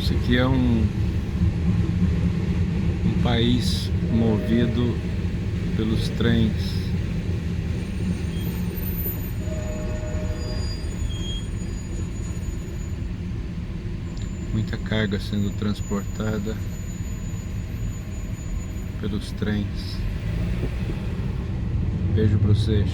Isso aqui é um país movido pelos trens. Muita carga sendo transportada pelos trens. Beijo pra vocês.